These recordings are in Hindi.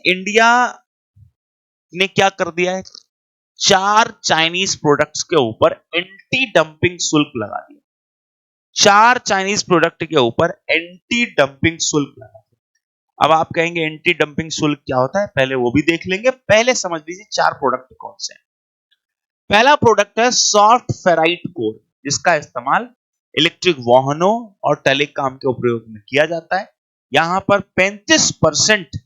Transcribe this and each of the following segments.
इंडिया ने क्या कर दिया है, 4 चाइनीज प्रोडक्ट्स के ऊपर एंटी डंपिंग शुल्क लगा दिया। 4 चाइनीज प्रोडक्ट के ऊपर एंटी डंपिंग शुल्क लगा दिया। अब आप कहेंगे एंटी डंपिंग शुल्क क्या होता है, पहले वो भी देख लेंगे। पहले समझ लीजिए 4 प्रोडक्ट कौन से हैं। पहला प्रोडक्ट है सॉफ्ट फेराइट कोर, जिसका इस्तेमाल इलेक्ट्रिक वाहनों और टेलीकॉम के उपयोग में किया जाता है। यहां पर 35%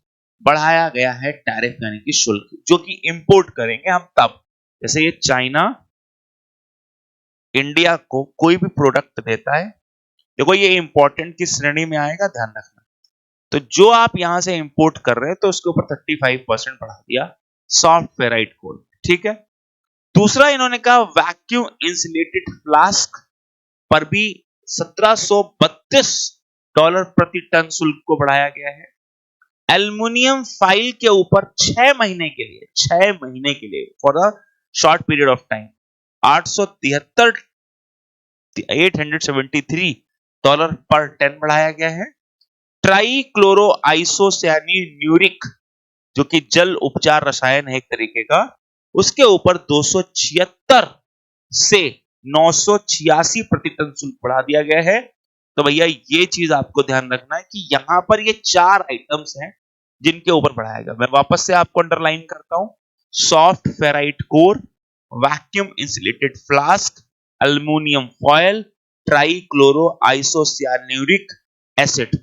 बढ़ाया गया है टैरिफ यानी कि शुल्क, जो कि इंपोर्ट करेंगे हम तब। जैसे ये चाइना इंडिया को कोई भी प्रोडक्ट देता है, देखो ये इंपॉर्टेंट की श्रेणी में आएगा, ध्यान रखना। तो जो आप यहां से इंपोर्ट कर रहे हैं तो उसके ऊपर 35% बढ़ा दिया सॉफ्ट फेराइट कोर, ठीक है। दूसरा इन्होंने कहा वैक्यूम इंसुलेटेड फ्लास्क पर भी $1732 प्रति टन शुल्क को बढ़ाया गया है। एल्युमिनियम फाइल के ऊपर 6 महीने के लिए for a short period of time $873 पर टन बढ़ाया गया है। ट्राई क्लोरो आइसोसियान्यूरिक, जो कि जल उपचार रसायन है एक तरीके का, उसके ऊपर 276 से 986 प्रति टन शुल्क बढ़ा दिया गया है। तो भैया ये चीज आपको ध्यान रखना है कि यहां पर ये 4 आइटम्स हैं जिनके ऊपर बढ़ाया गया। मैं वापस से आपको अंडरलाइन करता हूं, soft ferrite core, vacuum insulated flask, aluminium foil, trichloroisocyanuric acid.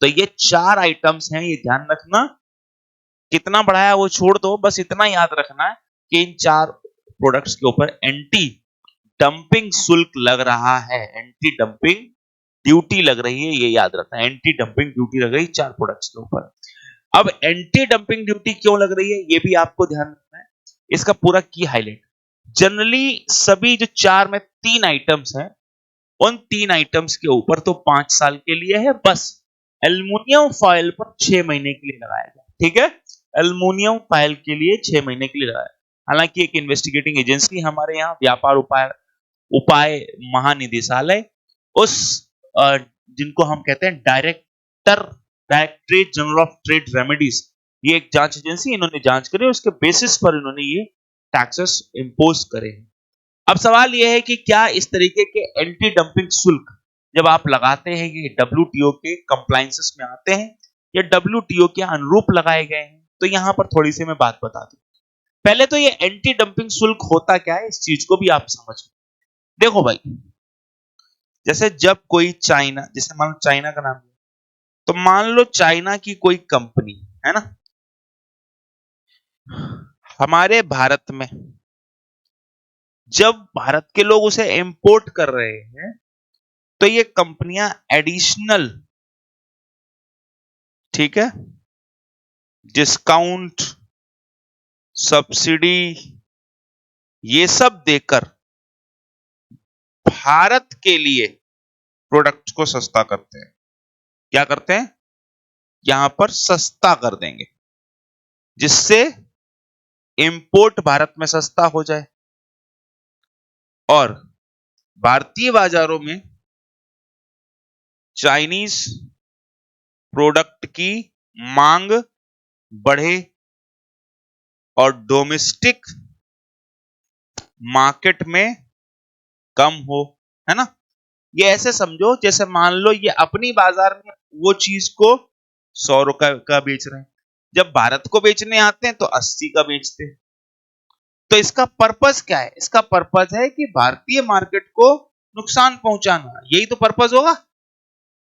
तो ये 4 आइटम्स हैं, ये ध्यान रखना। कितना बढ़ाया वो छोड़ दो, बस इतना याद रखना है कि इन 4 प्रोडक्ट्स के ऊपर एंटी डंपिंग शुल्क लग रहा है, एंटी डंपिंग ड्यूटी लग रही है, ये याद रखना। एंटी डंपिंग ड्यूटी लग रही है 4 प्रोडक्ट्स के ऊपर। अब एंटी डंपिंग ड्यूटी क्यों लग रही है ये भी आपको ध्यान रखना है। इसका पूरा की हाईलाइट, जनरली सभी जो 4 में 3 आइटम्स हैं, उन 3 आइटम्स के ऊपर तो 5 साल के लिए है बस। एल्युमिनियम फॉयल पर 6 महीने के लिए लगाया गया, ठीक है। एल्युमिनियम फॉयल के लिए 6 महीने के लिए लगाया। हालांकि एक इन्वेस्टिगेटिंग एजेंसी हमारे यहाँ व्यापार उपाय महानिदेशालय, उस जिनको हम कहते हैं directorate general of trade remedies, ये एक जांच एजेंसी, इन्होंने जांच करी, उसके बेसिस पर इन्होंने ये टैक्सेस इंपोज करे हैं। अब सवाल यह है कि क्या इस तरीके के एंटी डंपिंग शुल्क जब आप लगाते हैं कि डब्ल्यूटीओ के कंप्लायंसेस में आते हैं या डब्ल्यूटीओ के अनुरूप लगाए गए हैं, तो यहां पर थोड़ी सी मैं बात बता दूं। पहले तो ये एंटी डंपिंग शुल्क होता क्या है, इस चीज को भी आप समझ लो। देखो भाई, जैसे जब कोई चाइना, जैसे मान लो चाइना का नाम, तो मान लो चाइना की कोई कंपनी है ना, हमारे भारत में, जब भारत के लोग उसे इंपोर्ट कर रहे हैं तो ये कंपनियां एडिशनल, ठीक है, डिस्काउंट, सब्सिडी, ये सब देकर भारत के लिए प्रोडक्ट को सस्ता करते हैं। क्या करते हैं, यहां पर सस्ता कर देंगे जिससे इंपोर्ट भारत में सस्ता हो जाए और भारतीय बाजारों में चाइनीज प्रोडक्ट की मांग बढ़े और डोमेस्टिक मार्केट में कम हो, है ना। ये ऐसे समझो जैसे मान लो ये अपनी बाजार में वो चीज को 100 रुपए का बेच रहे हैं, जब भारत को बेचने आते हैं तो 80 का बेचते हैं। तो इसका पर्पस क्या है, इसका पर्पस है कि भारतीय मार्केट को नुकसान पहुंचाना, यही तो पर्पस होगा।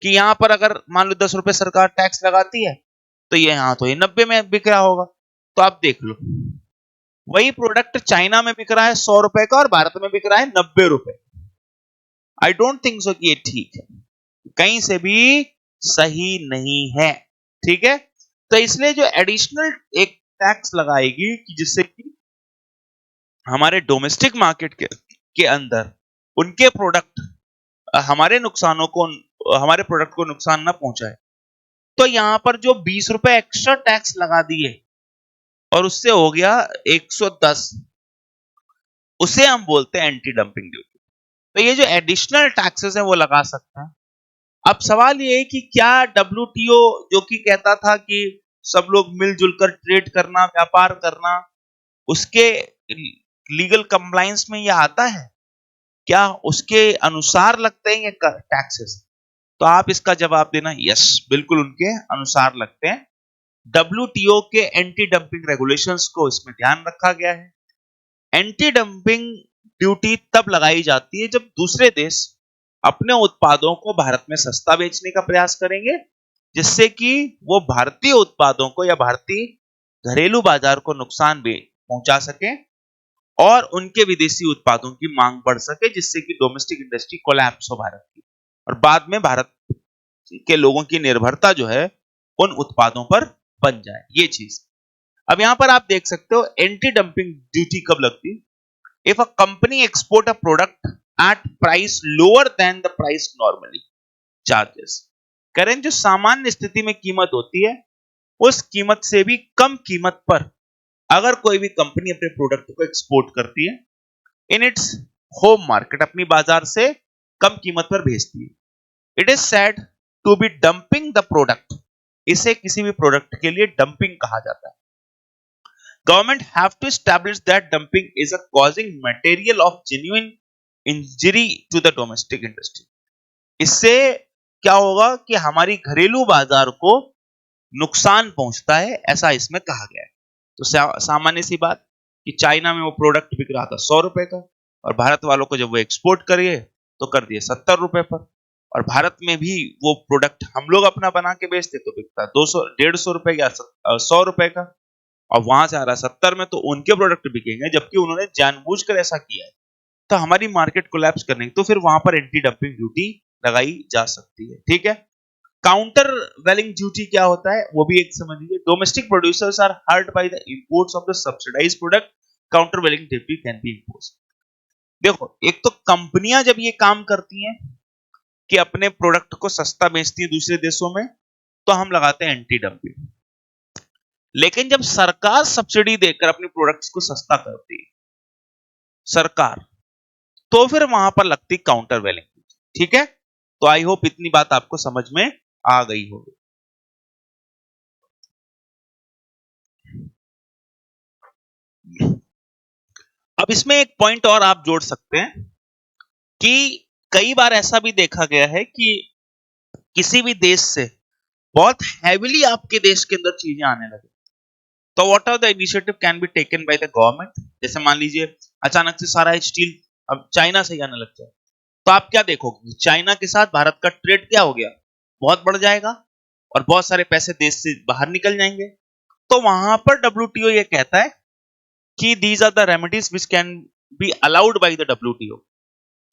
कि यहां पर अगर मान लो 10 रुपए सरकार टैक्स लगाती है तो ये यहां तो ये 90 में बिक रहा होगा। तो आप देख लो, वही प्रोडक्ट चाइना में बिक रहा है 100 रुपए का और भारत में बिक रहा है 90 रुपए। आई डोंट थिंक सो कि ये ठीक है, कहीं से भी सही नहीं है, ठीक है। तो इसलिए जो एडिशनल एक टैक्स लगाएगी कि जिससे कि हमारे डोमेस्टिक मार्केट के अंदर उनके प्रोडक्ट हमारे प्रोडक्ट को नुकसान ना पहुंचाए। तो यहां पर जो 20 रुपए एक्स्ट्रा टैक्स लगा दिए और उससे हो गया 110, उसे हम बोलते हैं एंटी डंपिंग ड्यूटी। तो ये जो एडिशनल टैक्सेस है वो लगा सकते हैं। अब सवाल ये है कि क्या डब्ल्यूटीओ जो कि कहता था कि सब लोग मिलजुल कर ट्रेड करना, व्यापार करना, उसके लीगल कंप्लायंस में ये आता है क्या? उसके अनुसार लगते हैं ये टैक्सेस? तो आप इसका जवाब देना यस, बिल्कुल उनके अनुसार लगते हैं। WTO के एंटी डंपिंग रेगुलेशंस को इसमें ध्यान रखा गया है। एंटी डंपिंग ड्यूटी तब लगाई जाती है जब दूसरे देश अपने उत्पादों को भारत में सस्ता बेचने का प्रयास करेंगे, जिससे कि वो भारतीय उत्पादों को या भारतीय घरेलू बाजार को नुकसान पहुंचा सके और उनके विदेशी उत्पादों की मांग बढ़ सके, जिससे कि डोमेस्टिक इंडस्ट्री कोलैप्स हो भारत की और बाद में भारत के लोगों की निर्भरता जो है उन उत्पादों पर बन जाए, ये चीज। अब यहां पर आप देख सकते हो एंटी डंपिंग ड्यूटी कब लगती है? If a company export a product at price lower than the price normally charges. करें जो सामान्य स्थिति में कीमत होती है उस कीमत से भी कम कीमत पर अगर कोई भी कंपनी अपने प्रोडक्ट को एक्सपोर्ट करती है इन इट्स होम मार्केट, अपनी बाजार से कम कीमत पर भेजती है, it is said to be dumping the product. इसे किसी भी प्रोडक्ट के लिए डंपिंग कहा जाता है। Government have to establish that dumping is a causing material of genuine injury to the domestic industry। इससे क्या होगा कि हमारी घरेलू बाजार को नुकसान पहुंचता है, ऐसा इसमें कहा गया है। तो सामान्य सी बात कि चाइना में वो प्रोडक्ट बिक रहा था 100 रुपए का और भारत वालों को जब वो एक्सपोर्ट करिए तो कर दिए 70 रुपए पर, और भारत में भी वो प्रोडक्ट हम लोग अपना बना के बेचते तो बिकता 200 150 रुपए या 100 रुपए का, और वहां से आ रहा 70 में, तो उनके प्रोडक्ट बिकेंगे, जबकि उन्होंने जानबूझकर ऐसा किया है। तो हमारी मार्केट कोलैप्स करने की, तो फिर वहां पर एंटी डंपिंग ड्यूटी लगाई जा सकती है। ठीक है। काउंटर वेलिंग ड्यूटी क्या होता है वो भी एक समझ लीजिए। Domestic producers are hurt by the imports of the subsidised product, countervailing duty can be imposed. देखो, एक तो कंपनियां जब ये काम करती हैं कि अपने प्रोडक्ट को सस्ता बेचती है दूसरे देशों में, तो हम लगाते हैं एंटी डंपिंग। लेकिन जब सरकार सब्सिडी देकर अपने प्रोडक्ट्स को सस्ता करती है सरकार, तो फिर वहां पर लगती काउंटर वेलिंग। ठीक है। तो आई होप इतनी बात आपको समझ में आ गई होगी। अब इसमें एक पॉइंट और आप जोड़ सकते हैं कि कई बार ऐसा भी देखा गया है कि किसी भी देश से बहुत हैविली आपके देश के अंदर चीजें आने लगे, तो what are the initiative can be taken by the government. जैसे मान लीजिए अचानक से सारा स्टील अब चाइना से ही आने लग जाए, तो आप क्या देखोगे? चाइना के साथ भारत का ट्रेड क्या हो गया? बहुत बढ़ जाएगा और बहुत सारे पैसे देश से बाहर निकल जाएंगे। तो वहां पर WTO ये कहता है कि these are the remedies which can be allowed by the WTO.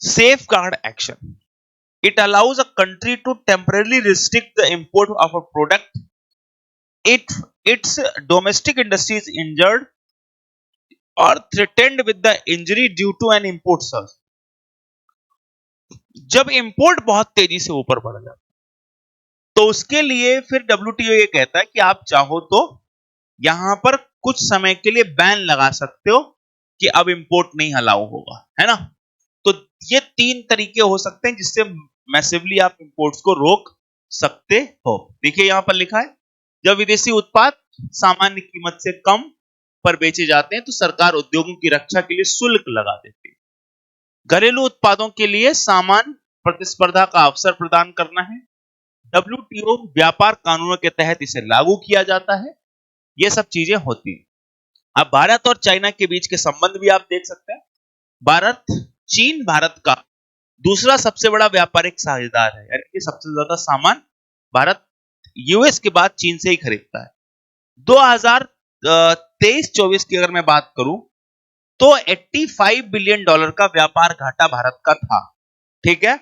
Safeguard action. It allows a country to temporarily restrict the import of a product if its domestic industry is injured or threatened with the injury due to an import surge. जब इंपोर्ट बहुत तेजी से ऊपर बढ़ जाता तो उसके लिए फिर WTO ये कहता है कि आप चाहो तो यहां पर कुछ समय के लिए बैन लगा सकते हो कि अब इंपोर्ट नहीं अलाउ होगा, है ना। तो ये 3 तरीके हो सकते हैं जिससे मैसिवली आप इंपोर्ट्स को रोक सकते हो। देखिए यहां पर लिखा है, जब विदेशी उत्पाद सामान्य कीमत से कम पर बेचे जाते हैं तो सरकार उद्योगों की रक्षा के लिए शुल्क लगा देती है। घरेलू उत्पादों के लिए समान प्रतिस्पर्धा का अवसर प्रदान करना है। WTO व्यापार कानूनों के तहत इसे लागू किया जाता है। ये सब चीजें होती हैं। अब भारत और चाइना के बीच के संबंध भी आप देख सकते हैं। चीन भारत का दूसरा सबसे बड़ा व्यापारिक साझेदार है, यानी कि सबसे ज्यादा सामान भारत यूएस के बाद चीन से ही खरीदता है। 2023-24 की अगर मैं बात करूं तो $85 बिलियन का व्यापार घाटा भारत का था। ठीक है।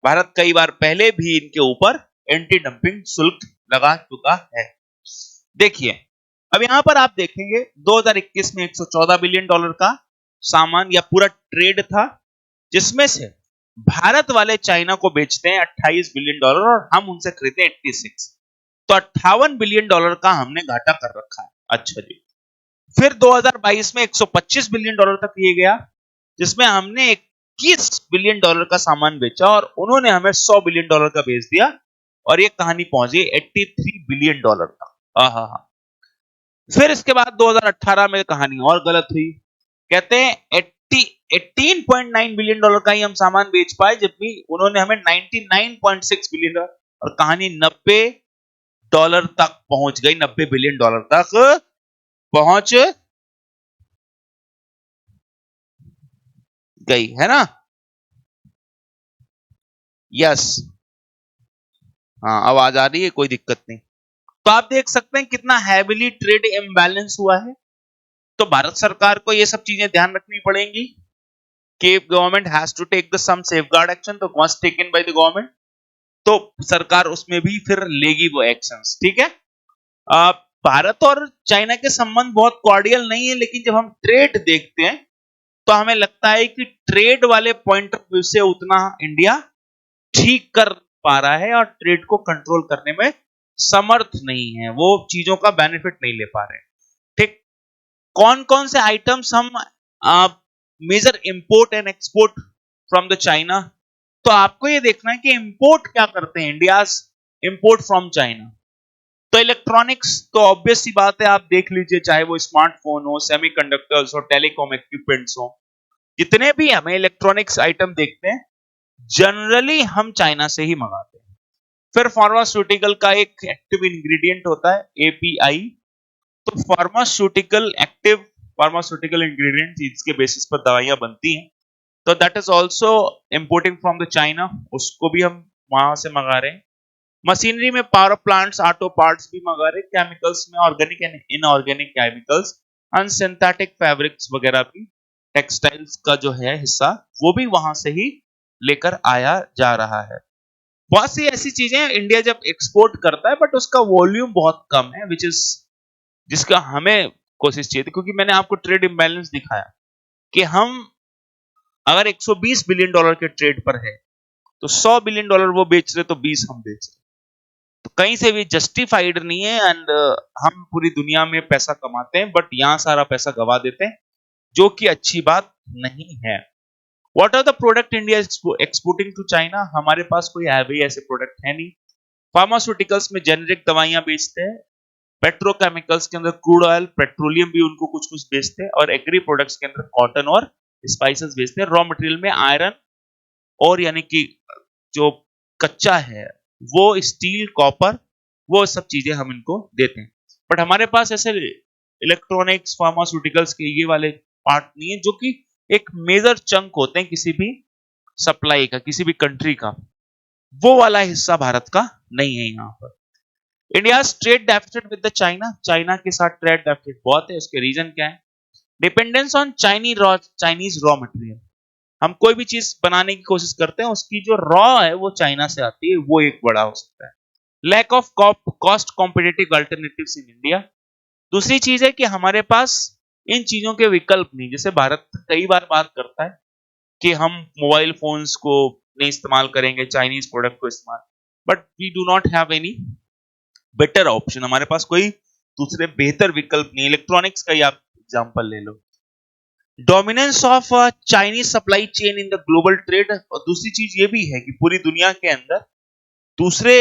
भारत कई बार पहले भी इनके ऊपर एंटी डंपिंग शुल्क लगा चुका है। देखिए अब यहां पर आप देखेंगे 2021 में $114 बिलियन का सामान या पूरा ट्रेड था, जिसमें से भारत वाले चाइना को बेचते हैं $28 बिलियन और हम उनसे खरीदते हैं 86, तो $58 बिलियन का हमने घाटा कर रखा है। अच्छा जी। फिर 2022 में $125 बिलियन तक ये गया, जिसमें हमने $21 बिलियन का सामान बेचा और उन्होंने हमें $100 बिलियन का बेच दिया, और ये कहानी पहुंच गई $83 बिलियन तक। फिर इसके बाद 2018 में कहानी और गलत हुई। कहते हैं 18.9 बिलियन डॉलर का ही हम सामान बेच पाए, जबकि उन्होंने हमें 99.6 बिलियन डॉलर, और कहानी 90 डॉलर तक पहुंच गई, 90 बिलियन डॉलर तक पहुंच गई, है ना? यस, हाँ आवाज आ रही है, कोई दिक्कत नहीं। तो आप देख सकते हैं कितना हैवीली ट्रेड इम्बैलेंस हुआ है। तो भारत सरकार को ये सब चीजें ध्यान रखनी पड़ेंगी कि government has to take the some safeguard action, तो must taken by the government. तो सरकार उसमें भी फिर लेगी वो एक्शंस, ठीक है। भारत और चाइना के संबंध बहुत कॉर्डियल नहीं है, लेकिन जब हम ट्रेड देखते हैं तो हमें लगता है कि ट्रेड वाले पॉइंट ऑफ व्यू से उतना इंडिया ठीक कर पा रहा है और ट्रेड को कंट्रोल करने में समर्थ नहीं है, वो चीजों का बेनिफिट नहीं ले पा रहे। ठीक, कौन कौन से आइटम्स हम major import and export from the China? तो आपको ये देखना है कि इंपोर्ट क्या करते हैं इंडिया इंपोर्ट फ्रॉम चाइना। तो इलेक्ट्रॉनिक्स तो ऑब्वियस सी बात है, आप देख लीजिए, चाहे वो स्मार्टफोन हो, सेमीकंडक्टर्स हो, टेलीकॉम इक्विपमेंट्स हो, जितने भी हमें इलेक्ट्रॉनिक्स आइटम देखते हैं जनरली हम चाइना से ही मंगाते हैं। फिर फार्मास्यूटिकल का एक एक्टिव इंग्रेडिएंट होता है एपीआई। तो फार्मास्यूटिकल इंग्रेडिएंट जिसके बेसिस पर दवाइयां बनती हैं, तो that is also importing from the China, उसको भी हम वहां से मंगा रहे हैं। मशीनरी में पावर प्लांट्स, ऑटो पार्ट्स भी मंगा रहे हैं। केमिकल्स में organic and inorganic chemicals, unsynthetic fabrics वगैरह भी, टेक्सटाइल्स का जो है हिस्सा वो भी वहां से ही लेकर आया जा रहा है। बहुत सी ऐसी चीजें इंडिया जब एक्सपोर्ट करता है बट उसका वॉल्यूम बहुत कम है, विच इज जिसका हमें कोशिश चाहिए थी, क्योंकि मैंने आपको ट्रेड इम्बैलेंस दिखाया कि हम अगर 120 बिलियन डॉलर के ट्रेड पर है तो 100 बिलियन डॉलर वो बेच रहे तो 20 हम बेच रहे, तो कहीं से भी जस्टिफाइड नहीं है। एंड हम पूरी दुनिया में पैसा कमाते हैं बट यहां सारा पैसा गवा देते हैं, जो कि अच्छी बात नहीं है। What are the product India exporting to China? हमारे पास कोई ऐसे प्रोडक्ट है नहीं। फार्मास्यूटिकल्स में जेनेरिक दवाइयां बेचते हैं, पेट्रोकेमिकल्स के अंदर क्रूड ऑयल, पेट्रोलियम भी उनको कुछ कुछ बेचते हैं, और एग्री प्रोडक्ट्स के अंदर कॉटन और स्पाइसेस बेचते हैं। रॉ मटेरियल में आयरन और यानी कि जो कच्चा है वो स्टील, कॉपर, वो सब चीजें हम इनको देते हैं। बट हमारे पास ऐसे इलेक्ट्रॉनिक्स, फार्मास्यूटिकल्स के ये वाले पार्ट नहीं है, जो कि एक मेजर चंक होते हैं किसी भी सप्लाई का, किसी भी कंट्री का, वो वाला हिस्सा भारत का नहीं है यहाँ पर। India trade deficit with the China, China के साथ ट्रेड डेफिसिट बहुत है। उसके रीजन क्या है? Dependence on Chinese raw material. हम कोई भी चीज बनाने की कोशिश करते हैं, उसकी जो रॉ है वो चाइना से आती है, वो एक बड़ा हो सकता है। Lack of cost competitive alternatives in India. दूसरी चीज है कि हमारे पास इन चीजों के विकल्प नहीं। जैसे भारत कई बार बात करता है कि हम मोबाइल फोन्स को नहीं इस्तेमाल करेंगे, चाइनीज प्रोडक्ट को इस्तेमाल, but we do not have any better option. हमारे पास कोई दूसरे बेहतर विकल्प नहीं। इलेक्ट्रॉनिक्स का ही आप एग्जांपल ले लो। Dominance of Chinese supply chain in the global trade. और दूसरी चीज ये भी है कि पूरी दुनिया के अंदर दूसरे